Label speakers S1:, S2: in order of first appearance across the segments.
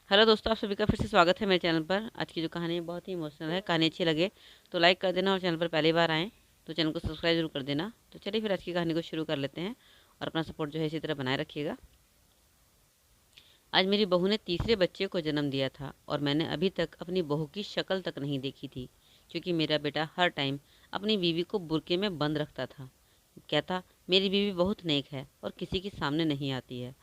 S1: Hello दोस्तों, आप सभी का फिर से स्वागत है मेरे चैनल पर। आज की जो कहानी है बहुत ही इमोशनल है। कहानी अच्छी लगे तो लाइक कर देना और चैनल पर पहली बार आएँ तो चैनल को सब्सक्राइब जरूर कर देना। तो चलिए फिर आज की कहानी को शुरू कर लेते हैं और अपना सपोर्ट जो है इसी तरह बनाए रखिएगा। आज मेरी बहू ने तीसरे बच्चे को जन्म दिया था और मैंने अभी तक अपनी बहू की शक्ल तक नहीं देखी थी, क्योंकि मेरा बेटा हर टाइम अपनी बीवी को बुर्के में बंद रखता था। कहता, मेरी बीवी बहुत नेक है और किसी के सामने नहीं आती है।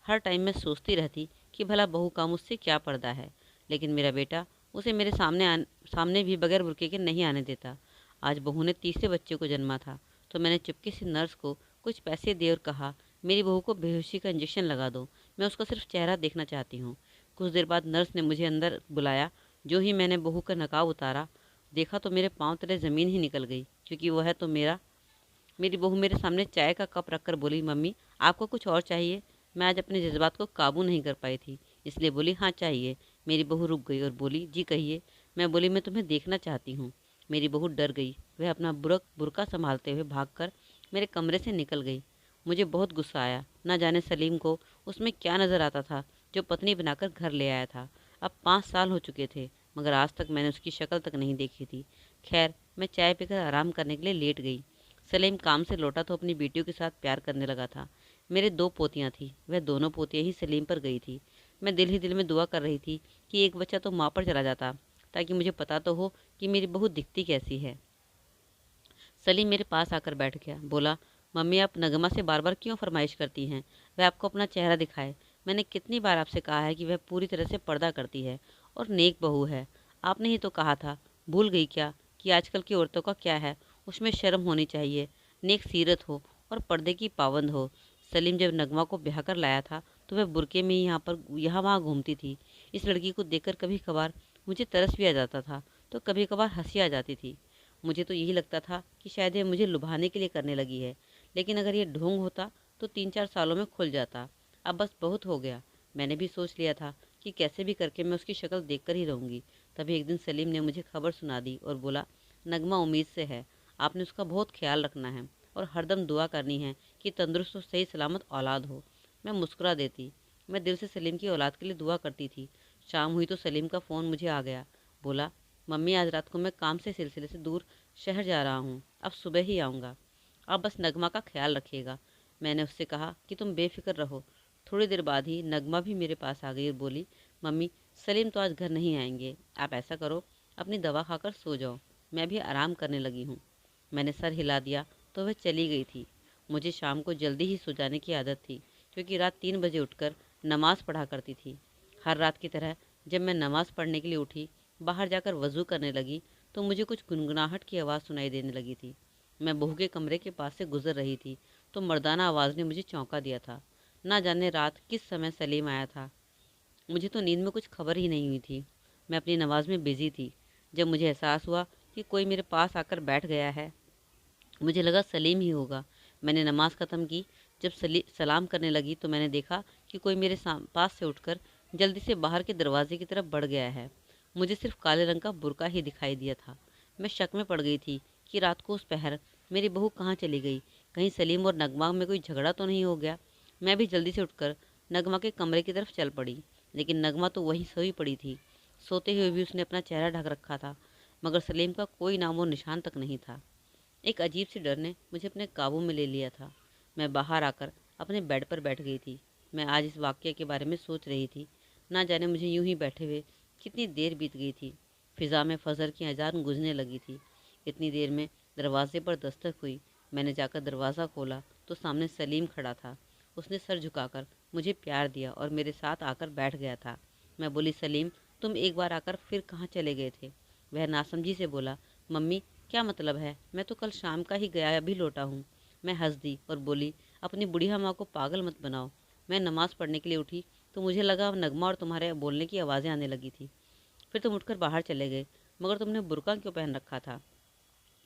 S1: हर टाइम मैं सोचती रहती कि भला बहू का मुझसे क्या पर्दा है, लेकिन मेरा बेटा उसे मेरे सामने भी बगैर बुर्के के नहीं आने देता। आज बहू ने तीसरे बच्चे को जन्मा था तो मैंने चुपके से नर्स को कुछ पैसे दे और कहा, मेरी बहू को बेहोशी का इंजेक्शन लगा दो, मैं उसका सिर्फ चेहरा देखना चाहती हूँ। कुछ देर बाद नर्स ने मुझे अंदर बुलाया। जो ही मैंने बहू का नकाब उतारा, देखा तो मेरे पाँव तले ज़मीन ही निकल गई, क्योंकि वह तो मेरी बहू मेरे सामने चाय का कप रखकर बोली, मम्मी आपको कुछ और चाहिए? मैं आज अपने जज्बात को काबू नहीं कर पाई थी, इसलिए बोली, हाँ चाहिए। मेरी बहू रुक गई और बोली, जी कहिए। मैं बोली, मैं तुम्हें देखना चाहती हूँ। मेरी बहू डर गई। वह अपना बुर्का संभालते हुए भागकर मेरे कमरे से निकल गई। मुझे बहुत गुस्सा आया। न जाने सलीम को उसमें क्या नज़र आता था जो पत्नी बनाकर घर ले आया था। अब 5 साल हो चुके थे, मगर आज तक मैंने उसकी शक्ल तक नहीं देखी थी। खैर, मैं चाय पीकर आराम करने के लिए लेट गई। सलीम काम से लौटा तो अपनी बेटियों के साथ प्यार करने लगा था। मेरे 2 पोतियां थीं, वह दोनों पोतियां ही सलीम पर गई थी। मैं दिल ही दिल में दुआ कर रही थी कि एक बच्चा तो माँ पर चला जाता, ताकि मुझे पता तो हो कि मेरी बहू दिखती कैसी है। सलीम मेरे पास आकर बैठ गया। बोला, मम्मी आप नगमा से बार बार क्यों फरमाइश करती हैं वह आपको अपना चेहरा दिखाए? मैंने कितनी बार आपसे कहा है कि वह पूरी तरह से पर्दा करती है और नेक बहू है। आपने ही तो कहा था, भूल गई क्या कि आजकल की औरतों का क्या है, उसमें शर्म होनी चाहिए, नेक सीरत हो और पर्दे की पाबंद हो। सलीम जब नगमा को ब्याह कर लाया था तो वह बुरके में ही यहाँ वहाँ घूमती थी। इस लड़की को देखकर कभी कभार मुझे तरस भी आ जाता था तो कभी कभार हंसी आ जाती थी। मुझे तो यही लगता था कि शायद ये मुझे लुभाने के लिए करने लगी है, लेकिन अगर ये ढोंग होता तो 3-4 सालों में खुल जाता। अब बस बहुत हो गया। मैंने भी सोच लिया था कि कैसे भी करके मैं उसकी शक्ल देखकर ही रहूंगी। तभी एक दिन सलीम ने मुझे खबर सुना दी और बोला, नगमा उम्मीद से है, आपने उसका बहुत ख्याल रखना है और हरदम दुआ करनी है कि तंदुरुस्त और सही सलामत औलाद हो। मैं मुस्कुरा देती। मैं दिल से सलीम की औलाद के लिए दुआ करती थी। शाम हुई तो सलीम का फ़ोन मुझे आ गया। बोला, मम्मी आज रात को मैं काम से सिलसिले से दूर शहर जा रहा हूँ, अब सुबह ही आऊँगा। आप बस नगमा का ख्याल रखिएगा। मैंने उससे कहा कि तुम बेफिक्र रहो। थोड़ी देर बाद ही नगमा भी मेरे पास आ गई और बोली, मम्मी सलीम तो आज घर नहीं आएंगे, आप ऐसा करो अपनी दवा खाकर सो जाओ, मैं भी आराम करने लगी हूँ। मैंने सर हिला दिया तो वह चली गई थी। मुझे शाम को जल्दी ही सो जाने की आदत थी, क्योंकि रात 3 बजे उठकर नमाज़ पढ़ा करती थी। हर रात की तरह जब मैं नमाज़ पढ़ने के लिए उठी, बाहर जाकर वज़ू करने लगी तो मुझे कुछ गुनगुनाहट की आवाज़ सुनाई देने लगी थी। मैं बहू के कमरे के पास से गुजर रही थी तो मर्दाना आवाज़ ने मुझे चौंका दिया था। ना जाने रात किस समय सलीम आया था। मुझे तो नींद में कुछ खबर ही नहीं हुई थी। मैं अपनी नमाज में बिजी थी। जब मुझे एहसास हुआ कि कोई मेरे पास आकर बैठ गया है, मुझे लगा सलीम ही होगा। मैंने नमाज ख़त्म की। जब सलाम करने लगी तो मैंने देखा कि कोई मेरे पास से उठकर जल्दी से बाहर के दरवाजे की तरफ बढ़ गया है। मुझे सिर्फ काले रंग का बुर्का ही दिखाई दिया था। मैं शक में पड़ गई थी कि रात को उस पहर मेरी बहू कहाँ चली गई। कहीं सलीम और नगमा में कोई झगड़ा तो नहीं हो गया। मैं भी जल्दी से उठकर नगमा के कमरे की तरफ चल पड़ी, लेकिन नगमा तो वहीं सोई पड़ी थी। सोते हुए भी उसने अपना चेहरा ढक रखा था, मगर सलीम का कोई नामो निशान तक नहीं था। एक अजीब सी डर ने मुझे अपने काबू में ले लिया था। मैं बाहर आकर अपने बेड पर बैठ गई थी। मैं आज इस वाक़ये के बारे में सोच रही थी। ना जाने मुझे यूं ही बैठे हुए कितनी देर बीत गई थी। फिज़ा में फजर की अजान गूंजने लगी थी। इतनी देर में दरवाजे पर दस्तक हुई। मैंने जाकर दरवाज़ा खोला तो सामने सलीम खड़ा था। उसने सर झुकाकर मुझे प्यार दिया और मेरे साथ आकर बैठ गया था। मैं बोली, सलीम तुम एक बार आकर फिर कहाँ चले गए थे? वह नासमझी से बोला, मम्मी क्या मतलब है, मैं तो कल शाम का ही गया अभी लौटा हूँ। मैं हंस दी और बोली, अपनी बुढ़िया माँ को पागल मत बनाओ। मैं नमाज़ पढ़ने के लिए उठी तो मुझे लगा नगमा और तुम्हारे बोलने की आवाज़ें आने लगी थी। फिर तुम उठकर बाहर चले गए, मगर तुमने बुर्का क्यों पहन रखा था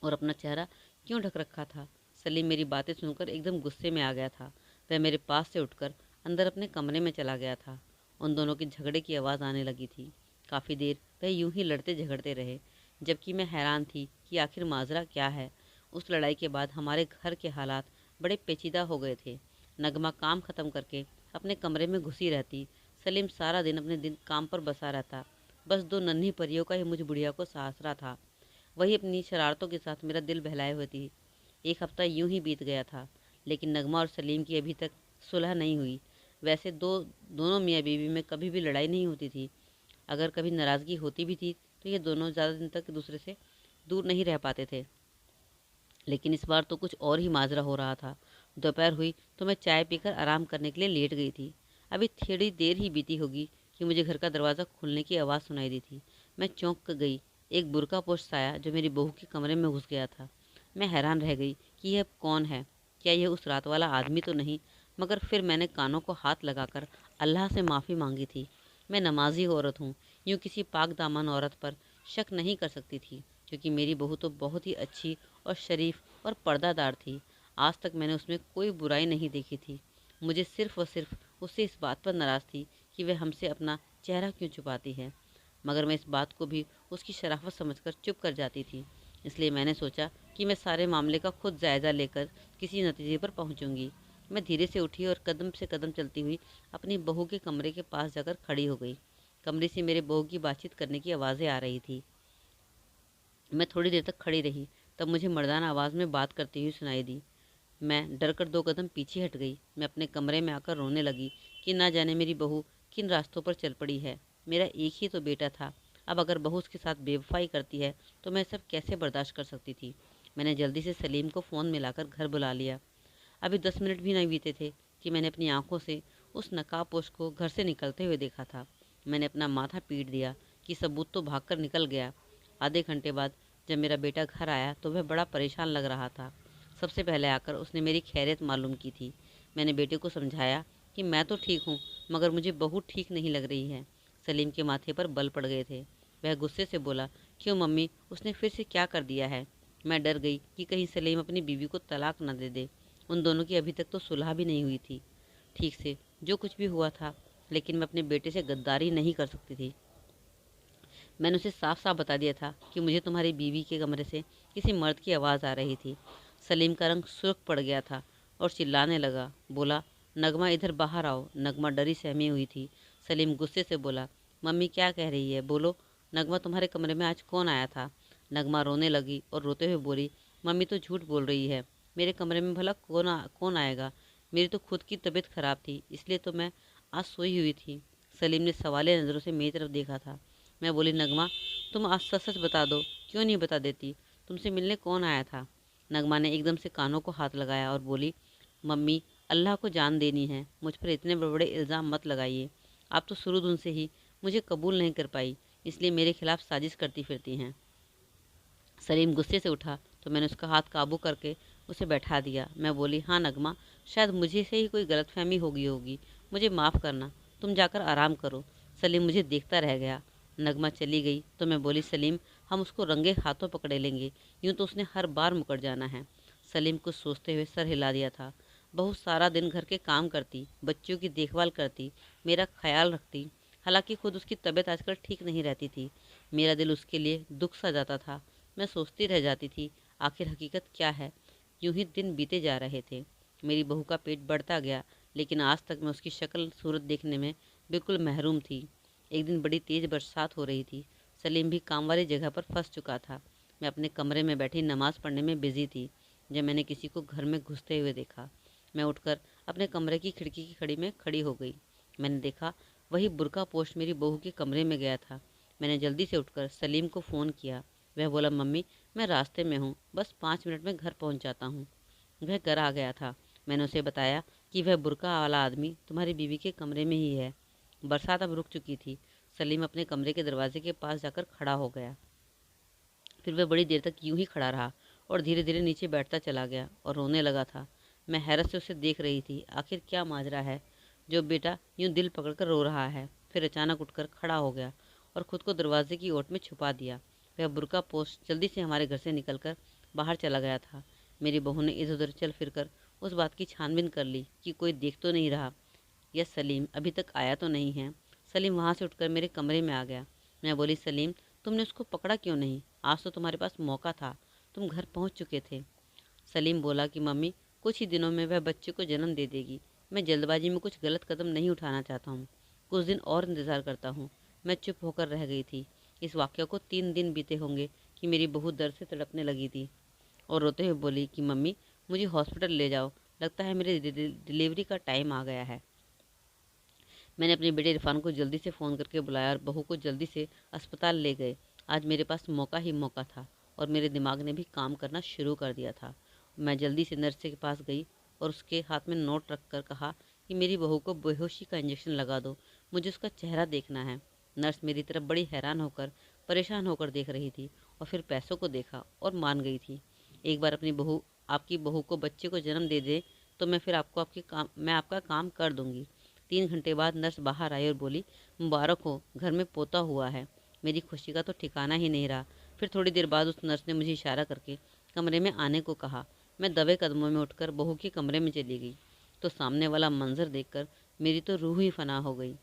S1: और अपना चेहरा क्यों ढक रखा था? सलीम मेरी बातें सुनकर एकदम गुस्से में आ गया था। वह मेरे पास से उठकर अंदर अपने कमरे में चला गया था। उन दोनों के झगड़े की आवाज़ आने लगी थी। काफ़ी देर वह यूं ही लड़ते झगड़ते रहे, जबकि मैं हैरान थी कि आखिर माजरा क्या है। उस लड़ाई के बाद हमारे घर के हालात बड़े पेचीदा हो गए थे। नगमा काम ख़त्म करके अपने कमरे में घुसी रहती। सलीम सारा दिन अपने दिन काम पर बसा रहता। बस दो नन्ही परियों का ही मुझ बुढ़िया को सहारा था। वही अपनी शरारतों के साथ मेरा दिल बहलाए हुए थी। एक हफ्ता यूं ही बीत गया था, लेकिन नगमा और सलीम की अभी तक सुलह नहीं हुई। वैसे दोनों मियाँ बीवी में कभी भी लड़ाई नहीं होती थी। अगर कभी नाराज़गी होती भी थी तो ये दोनों ज़्यादा दिन तक एक दूसरे से दूर नहीं रह पाते थे। लेकिन इस बार तो कुछ और ही माजरा हो रहा था। दोपहर हुई तो मैं चाय पीकर आराम करने के लिए लेट गई थी। अभी थोड़ी देर ही बीती होगी कि मुझे घर का दरवाज़ा खुलने की आवाज़ सुनाई दी थी। मैं चौंक कर गई। एक बुर्का पोश साया जो मेरी बहू के कमरे में घुस गया था। मैं हैरान रह गई कि यह कौन है। क्या यह उस रात वाला आदमी तो नहीं? मगर फिर मैंने कानों को हाथ लगाकर अल्लाह से माफ़ी मांगी थी। मैं नमाजी औरत हूँ, यूँ किसी पाक दामन औरत पर शक नहीं कर सकती थी, क्योंकि मेरी बहू तो बहुत ही अच्छी और शरीफ और पर्दादार थी। आज तक मैंने उसमें कोई बुराई नहीं देखी थी। मुझे सिर्फ और सिर्फ उससे इस बात पर नाराज़ थी कि वह हमसे अपना चेहरा क्यों छुपाती है। मगर मैं इस बात को भी उसकी शराफत समझकर चुप कर जाती थी। इसलिए मैंने सोचा कि मैं सारे मामले का खुद जायज़ा लेकर किसी नतीजे पर पहुंचूंगी। मैं धीरे से उठी और कदम से कदम चलती हुई अपनी बहू के कमरे के पास जाकर खड़ी हो गई। कमरे से मेरे बहू की बातचीत करने की आवाज़ें आ रही थी। मैं थोड़ी देर तक खड़ी रही, तब मुझे मर्दाना आवाज़ में बात करती हुई सुनाई दी। मैं डर कर दो कदम पीछे हट गई। मैं अपने कमरे में आकर रोने लगी कि ना जाने मेरी बहू किन रास्तों पर चल पड़ी है। मेरा एक ही तो बेटा था। अब अगर बहू उसके साथ बेवफाई करती है तो मैं सब कैसे बर्दाश्त कर सकती थी। मैंने जल्दी से सलीम को फ़ोन मिलाकर घर बुला लिया। अभी 10 मिनट भी नहीं बीते थे कि मैंने अपनी आंखों से उस नकाबपोश को घर से निकलते हुए देखा था। मैंने अपना माथा पीट दिया कि सबूत तो भागकर निकल गया। आधे घंटे बाद जब मेरा बेटा घर आया तो वह बड़ा परेशान लग रहा था। सबसे पहले आकर उसने मेरी खैरियत मालूम की थी। मैंने बेटे को समझाया कि मैं तो ठीक हूँ, मगर मुझे बहू ठीक नहीं लग रही है। सलीम के माथे पर बल पड़ गए थे। वह गुस्से से बोला, क्यों मम्मी, उसने फिर से क्या कर दिया है? मैं डर गई कि कहीं सलीम अपनी बीवी को तलाक न दे दे। उन दोनों की अभी तक तो सुलह भी नहीं हुई थी ठीक से। जो कुछ भी हुआ था, लेकिन मैं अपने बेटे से गद्दारी नहीं कर सकती थी। मैंने उसे साफ साफ बता दिया था कि मुझे तुम्हारी बीवी के कमरे से किसी मर्द की आवाज़ आ रही थी। सलीम का रंग सुर्ख पड़ गया था और चिल्लाने लगा। बोला, नगमा इधर बाहर आओ। नगमा डरी सहमी हुई थी। सलीम गुस्से से बोला, मम्मी क्या कह रही है, बोलो। नगमा, तुम्हारे कमरे में आज कौन आया था? नगमा रोने लगी और रोते हुए बोली, मम्मी तो झूठ बोल रही है। मेरे कमरे में भला कौन आएगा? मेरी तो खुद की तबीयत खराब थी, इसलिए तो मैं आज सोई हुई थी। सलीम ने सवालिया नज़रों से मेरी तरफ देखा था। मैं बोली, नगमा, तुम आज सच सच बता दो। क्यों नहीं बता देती? तुमसे मिलने कौन आया था? नगमा ने एकदम से कानों को हाथ लगाया और बोली, मम्मी, अल्लाह को जान देनी है, मुझ पर इतने बड़े बड़े इल्ज़ाम मत लगाइए। आप तो शुरू दिन से ही मुझे कबूल नहीं कर पाई, इसलिए मेरे खिलाफ साजिश करती फिरती हैं। सलीम गुस्से से उठा तो मैंने उसका हाथ काबू करके उसे बैठा दिया। मैं बोली, हाँ नगमा, शायद मुझे से ही कोई गलतफहमी होगी, मुझे माफ़ करना। तुम जाकर आराम करो। सलीम मुझे देखता रह गया। नगमा चली गई तो मैं बोली, सलीम, हम उसको रंगे हाथों पकड़े लेंगे, यूँ तो उसने हर बार मुकर जाना है। सलीम कुछ सोचते हुए सर हिला दिया था। बहुत सारा दिन घर के काम करती, बच्चों की देखभाल करती, मेरा ख्याल रखती। हालांकि खुद उसकी तबीयत आजकल ठीक नहीं रहती थी। मेरा दिल उसके लिए दुख सा जाता था। मैं सोचती रह जाती थी, आखिर हकीकत क्या है। यूं ही दिन बीते जा रहे थे। मेरी बहू का पेट बढ़ता गया, लेकिन आज तक मैं उसकी शक्ल सूरत देखने में बिल्कुल महरूम थी। एक दिन बड़ी तेज़ बरसात हो रही थी। सलीम भी काम वाली जगह पर फंस चुका था। मैं अपने कमरे में बैठी नमाज़ पढ़ने में बिजी थी जब मैंने किसी को घर में घुसते हुए देखा। मैं उठकर अपने कमरे की खिड़की की खड़ी में खड़ी हो गई। मैंने देखा वही बुर्का पोश मेरी बहू के कमरे में गया था। मैंने जल्दी से उठकर सलीम को फ़ोन किया। वह बोला, मम्मी, मैं रास्ते में हूँ, बस 5 मिनट में घर पहुँच जाता हूँ। वह घर आ गया था। मैंने उसे बताया कि वह बुर्का वाला आदमी तुम्हारी बीवी के कमरे में ही है। बरसात अब रुक चुकी थी। सलीम अपने कमरे के दरवाजे के पास जाकर खड़ा हो गया। फिर वह बड़ी देर तक यूं ही खड़ा रहा और धीरे धीरे नीचे बैठता चला गया और रोने लगा था। मैं हैरत से उसे देख रही थी। आखिर क्या माजरा है जो बेटा यूं दिल पकड़कर रो रहा है। फिर अचानक उठकर खड़ा हो गया और खुद को दरवाजे की ओट में छुपा दिया। वह बुर्का पोश जल्दी से हमारे घर से निकलकर बाहर चला गया था। मेरी बहू ने इधर उधर चल फिरकर उस बात की छानबीन कर ली कि कोई देख तो नहीं रहा, यह सलीम अभी तक आया तो नहीं है। सलीम वहाँ से उठकर मेरे कमरे में आ गया। मैं बोली, सलीम, तुमने उसको पकड़ा क्यों नहीं? आज तो तुम्हारे पास मौका था, तुम घर पहुँच चुके थे। सलीम बोला कि मम्मी, कुछ ही दिनों में वह बच्चे को जन्म दे देगी। मैं जल्दबाजी में कुछ गलत कदम नहीं उठाना चाहता हूँ। कुछ दिन और इंतज़ार करता हूँ। मैं चुप होकर रह गई थी। इस वाक़या को 3 दिन बीते होंगे कि मेरी बहू दर्द से तड़पने लगी थी और रोते हुए बोली कि मम्मी, मुझे हॉस्पिटल ले जाओ, लगता है मेरी डिलीवरी का टाइम आ गया है। मैंने अपने बेटे इरफान को जल्दी से फ़ोन करके बुलाया और बहू को जल्दी से अस्पताल ले गए। आज मेरे पास मौका ही मौका था और मेरे दिमाग ने भी काम करना शुरू कर दिया था। मैं जल्दी से नर्स के पास गई और उसके हाथ में नोट रख कर कहा कि मेरी बहू को बेहोशी का इंजेक्शन लगा दो, मुझे उसका चेहरा देखना है। नर्स मेरी तरफ बड़ी हैरान होकर, परेशान होकर देख रही थी और फिर पैसों को देखा और मान गई थी। एक बार आपकी बहू को बच्चे को जन्म दे दे तो मैं आपका काम कर दूंगी। 3 घंटे बाद नर्स बाहर आई और बोली, मुबारक हो, घर में पोता हुआ है। मेरी खुशी का तो ठिकाना ही नहीं रहा। फिर थोड़ी देर बाद उस नर्स ने मुझे इशारा करके कमरे में आने को कहा। मैं दबे कदमों में उठकर बहू के कमरे में चली गई तो सामने वाला मंजर देखकर मेरी तो रूह ही फना हो गई,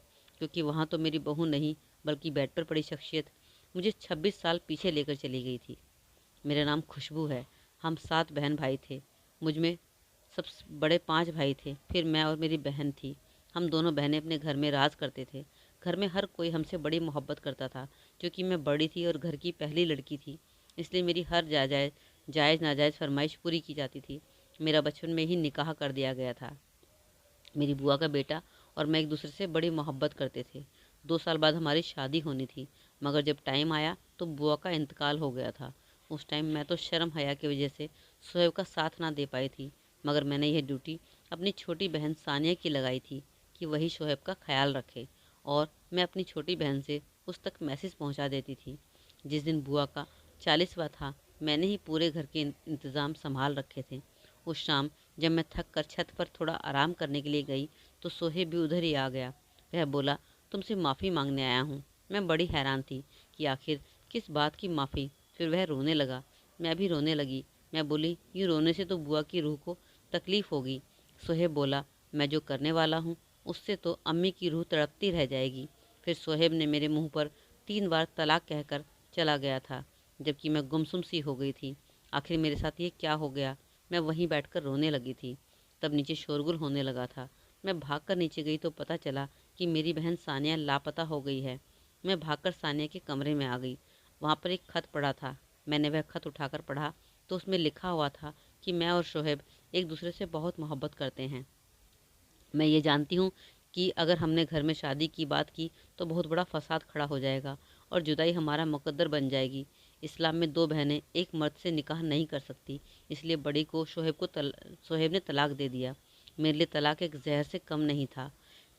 S1: क्योंकि वहाँ तो मेरी बहू नहीं बल्कि बेड पर पड़ी शख्सियत मुझे 26 साल पीछे लेकर चली गई थी। मेरा नाम खुशबू है। हम 7 बहन भाई थे। मुझ में सबसे बड़े 5 भाई थे, फिर मैं और मेरी बहन थी। हम दोनों बहनें अपने घर में राज करते थे। घर में हर कोई हमसे बड़ी मोहब्बत करता था, क्योंकि मैं बड़ी थी और घर की पहली लड़की थी। इसलिए मेरी हर जायज़ नाजायज़ फरमाइश पूरी की जाती थी। मेरा बचपन में ही निकाह कर दिया गया था। मेरी बुआ का बेटा और मैं एक दूसरे से बड़ी मोहब्बत करते थे। 2 साल बाद हमारी शादी होनी थी, मगर जब टाइम आया तो बुआ का इंतकाल हो गया था। उस टाइम मैं तो शर्म हया की वजह से सोहेब का साथ ना दे पाई थी, मगर मैंने यह ड्यूटी अपनी छोटी बहन सानिया की लगाई थी कि वही शोहेब का ख्याल रखे, और मैं अपनी छोटी बहन से उस तक मैसेज पहुंचा देती थी। जिस दिन बुआ का 40वां था, मैंने ही पूरे घर के इंतज़ाम संभाल रखे थे। उस शाम जब मैं थक कर छत पर थोड़ा आराम करने के लिए गई तो सोहेब भी उधर ही आ गया। वह बोला, तुमसे माफ़ी मांगने आया हूँ। मैं बड़ी हैरान थी कि आखिर किस बात की माफ़ी। फिर वह रोने लगा, मैं भी रोने लगी। मैं बोली, यूँ रोने से तो बुआ की रूह को तकलीफ़ होगी। सोहेब बोला, मैं जो करने वाला हूँ उससे तो अम्मी की रूह तड़पती रह जाएगी। फिर सोहेब ने मेरे मुंह पर 3 बार तलाक कहकर चला गया था, जबकि मैं गुमसुम सी हो गई थी। आखिर मेरे साथ ये क्या हो गया। मैं वहीं बैठकर रोने लगी थी। तब नीचे शोरगुल होने लगा था। मैं भागकर नीचे गई तो पता चला कि मेरी बहन सानिया लापता हो गई है। मैं भागकर सानिया के कमरे में आ गई। वहाँ पर एक खत पड़ा था। मैंने वह खत उठाकर पढ़ा तो उसमें लिखा हुआ था कि मैं और शोहेब एक दूसरे से बहुत मोहब्बत करते हैं। मैं ये जानती हूँ कि अगर हमने घर में शादी की बात की तो बहुत बड़ा फसाद खड़ा हो जाएगा और जुदाई हमारा मुकद्दर बन जाएगी। इस्लाम में 2 बहनें एक मर्द से निकाह नहीं कर सकती, इसलिए बड़ी को शोहेब ने तलाक दे दिया। मेरे लिए तलाक एक जहर से कम नहीं था।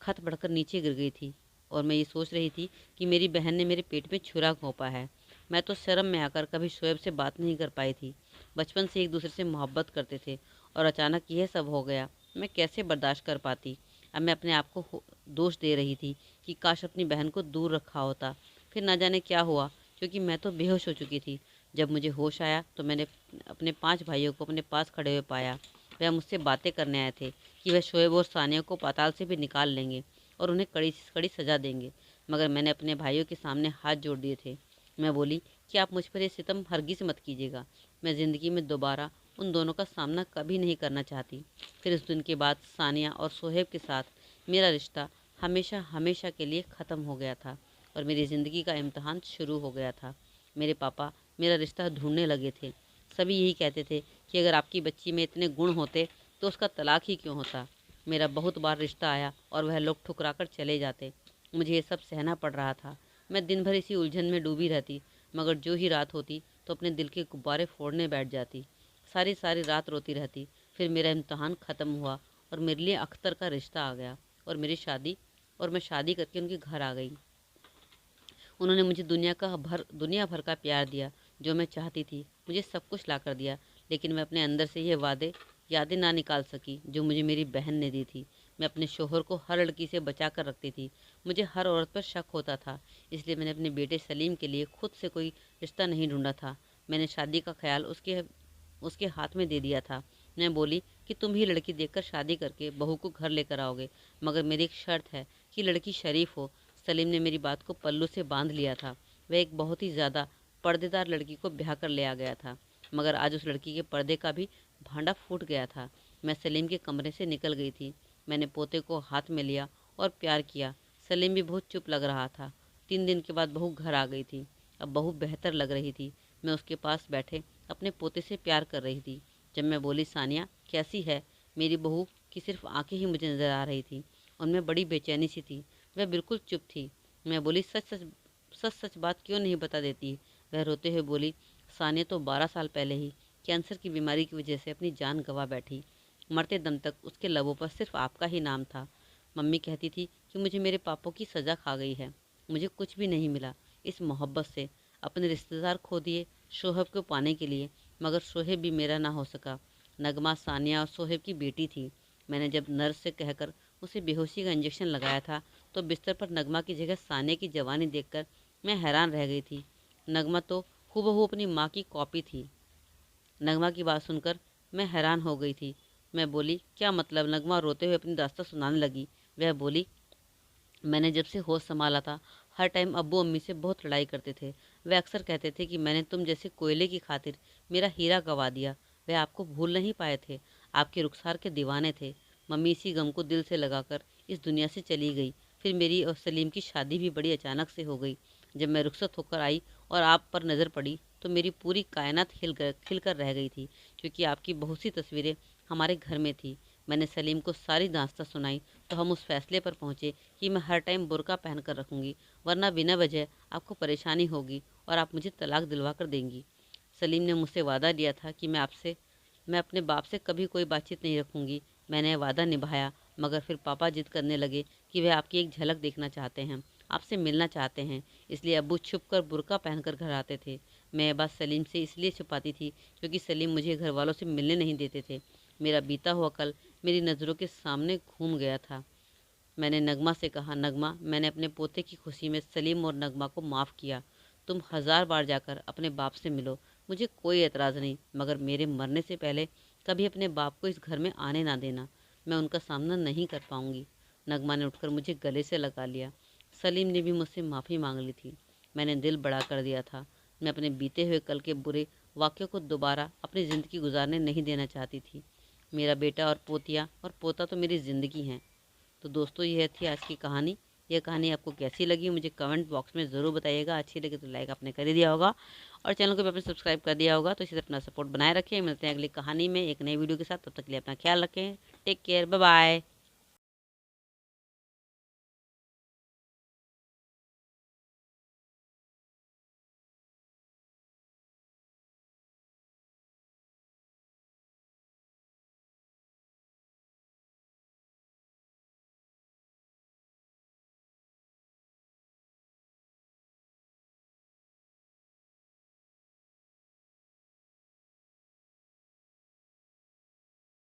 S1: खत पढ़कर नीचे गिर गई थी और मैं ये सोच रही थी कि मेरी बहन ने मेरे पेट में छुरा घोंपा है। मैं तो शर्म में आकर कभी शोएब से बात नहीं कर पाई थी। बचपन से एक दूसरे से मोहब्बत करते थे और अचानक यह सब हो गया। मैं कैसे बर्दाश्त कर पाती। अब मैं अपने आप को दोष दे रही थी कि काश अपनी बहन को दूर रखा होता। फिर ना जाने क्या हुआ, क्योंकि मैं तो बेहोश हो चुकी थी। जब मुझे होश आया तो मैंने अपने 5 भाइयों को अपने पास खड़े हुए पाया। वह मुझसे बातें करने आए थे कि वह शोएब और सानिया को पाताल से भी निकाल लेंगे और उन्हें कड़ी से कड़ी सज़ा देंगे, मगर मैंने अपने भाइयों के सामने हाथ जोड़ दिए थे। मैं बोली कि आप मुझ पर ये सितम हरगिज़ मत कीजिएगा। मैं ज़िंदगी में दोबारा उन दोनों का सामना कभी नहीं करना चाहती। फिर उस दिन के बाद सानिया और सोहेब के साथ मेरा रिश्ता हमेशा हमेशा के लिए ख़त्म हो गया था और मेरी ज़िंदगी का इम्तहान शुरू हो गया था। मेरे पापा मेरा रिश्ता ढूंढने लगे थे। सभी यही कहते थे कि अगर आपकी बच्ची में इतने गुण होते तो उसका तलाक ही क्यों होता। मेरा बहुत बार रिश्ता आया और वह लोग ठुकरा कर चले जाते। मुझे ये सब सहना पड़ रहा था। मैं दिन भर इसी उलझन में डूबी रहती, मगर जो ही रात होती तो अपने दिल के गुब्बारे फोड़ने बैठ जाती। सारी सारी रात रोती रहती। फिर मेरा इम्तहान ख़त्म हुआ और मेरे लिए अख्तर का रिश्ता आ गया और मैं शादी करके उनके घर आ गई। उन्होंने मुझे दुनिया भर का प्यार दिया, जो मैं चाहती थी। मुझे सब कुछ ला कर दिया, लेकिन मैं अपने अंदर से ये यादें ना निकाल सकी जो मुझे मेरी बहन ने दी थी। मैं अपने शोहर को हर लड़की से बचा कर रखती थी। मुझे हर औरत पर शक होता था, इसलिए मैंने अपने बेटे सलीम के लिए खुद से कोई रिश्ता नहीं ढूंढा था। मैंने शादी का ख्याल उसके हाथ में दे दिया था। मैं बोली कि तुम ही लड़की देखकर शादी करके बहू को घर लेकर आओगे, मगर मेरी एक शर्त है कि लड़की शरीफ हो। सलीम ने मेरी बात को पल्लू से बांध लिया था। वह एक बहुत ही ज़्यादा पर्देदार लड़की को ब्याह कर ले आ गया था, मगर आज उस लड़की के पर्दे का भी भांडा फूट गया था। मैं सलीम के कमरे से निकल गई थी। मैंने पोते को हाथ में लिया और प्यार किया। सलीम भी बहुत चुप लग रहा था। 3 दिन के बाद बहू घर आ गई थी। अब बहू बेहतर लग रही थी। मैं उसके पास बैठे अपने पोते से प्यार कर रही थी। जब मैं बोली, सानिया कैसी है, मेरी बहू की सिर्फ आंखें ही मुझे नजर आ रही थी। उनमें बड़ी बेचैनी सी थी। वह बिल्कुल चुप थी। मैं बोली, सच सच बात क्यों नहीं बता देती। वह रोते हुए बोली, सानिया तो 12 साल पहले ही कैंसर की बीमारी की वजह से अपनी जान गंवा बैठी। मरते दम तक उसके लबों पर सिर्फ आपका ही नाम था। मम्मी कहती थी कि मुझे मेरे पापों की सज़ा खा गई है। मुझे कुछ भी नहीं मिला इस मोहब्बत से। अपने रिश्तेदार खो दिए शोहेब को पाने के लिए, मगर शोहेब भी मेरा ना हो सका। नगमा सानिया और शोहेब की बेटी थी। मैंने जब नर्स से कहकर उसे बेहोशी का इंजेक्शन लगाया था तो बिस्तर पर नगमा की जगह सानिया की जवानी देखकर मैं हैरान रह गई थी। नगमा तो हूबहू अपनी माँ की कॉपी थी। नगमा की बात सुनकर मैं हैरान हो गई थी। मैं बोली, क्या मतलब। नगमा रोते हुए अपनी दास्तां सुनाने लगी। वह बोली, मैंने जब से होश संभाला था हर टाइम अब्बू अम्मी से बहुत लड़ाई करते थे। वे अक्सर कहते थे कि मैंने तुम जैसे कोयले की खातिर मेरा हीरा गवा दिया। वे आपको भूल नहीं पाए थे, आपके रुखसार के दीवाने थे। मम्मी इसी गम को दिल से लगाकर इस दुनिया से चली गई। फिर मेरी और सलीम की शादी भी बड़ी अचानक से हो गई। जब मैं रुखसत होकर आई और आप पर नज़र पड़ी तो मेरी पूरी कायनात खिल कर रह गई थी, क्योंकि आपकी बहुत सी तस्वीरें हमारे घर में थी। मैंने सलीम को सारी दास्तां सुनाई तो हम उस फैसले पर पहुँचे कि मैं हर टाइम बुर्का पहन कर रखूँगी, वरना बिना वजह आपको परेशानी होगी और आप मुझे तलाक दिलवा कर देंगी। सलीम ने मुझसे वादा लिया था कि मैं अपने बाप से कभी कोई बातचीत नहीं रखूँगी। मैंने वादा निभाया, मगर फिर पापा जिद करने लगे कि वे आपकी एक झलक देखना चाहते हैं, आपसे मिलना चाहते हैं। इसलिए अब्बू छुप कर बुर्का पहनकर घर आते थे। मैं ये बात सलीम से इसलिए छुपाती थी क्योंकि सलीम मुझे घर वालों से मिलने नहीं देते थे। मेरा बीता हुआ कल मेरी नज़रों के सामने घूम गया था। मैंने नगमा से कहा, नगमा मैंने अपने पोते की खुशी में सलीम और नगमा को माफ़ किया। तुम 1000 बार जाकर अपने बाप से मिलो, मुझे कोई एतराज़ नहीं, मगर मेरे मरने से पहले कभी अपने बाप को इस घर में आने ना देना। मैं उनका सामना नहीं कर पाऊंगी। नगमा ने उठकर मुझे गले से लगा लिया। सलीम ने भी मुझसे माफ़ी मांग ली थी। मैंने दिल बड़ा कर दिया था। मैं अपने बीते हुए कल के बुरे वाक़यों को दोबारा अपनी ज़िंदगी गुजारने नहीं देना चाहती थी। मेरा बेटा और पोतिया और पोता तो मेरी ज़िंदगी हैं। तो दोस्तों, यह थी आज की कहानी। यह कहानी आपको कैसी लगी मुझे कमेंट बॉक्स में ज़रूर बताइएगा। अच्छी लगे तो लाइक आपने कर ही दिया होगा और चैनल को भी आपने सब्सक्राइब कर दिया होगा। तो इसी तरह अपना सपोर्ट बनाए रखें। मिलते हैं अगली कहानी में एक नई वीडियो के साथ। तब तक के लिए अपना ख्याल रखें। Take care, bye bye.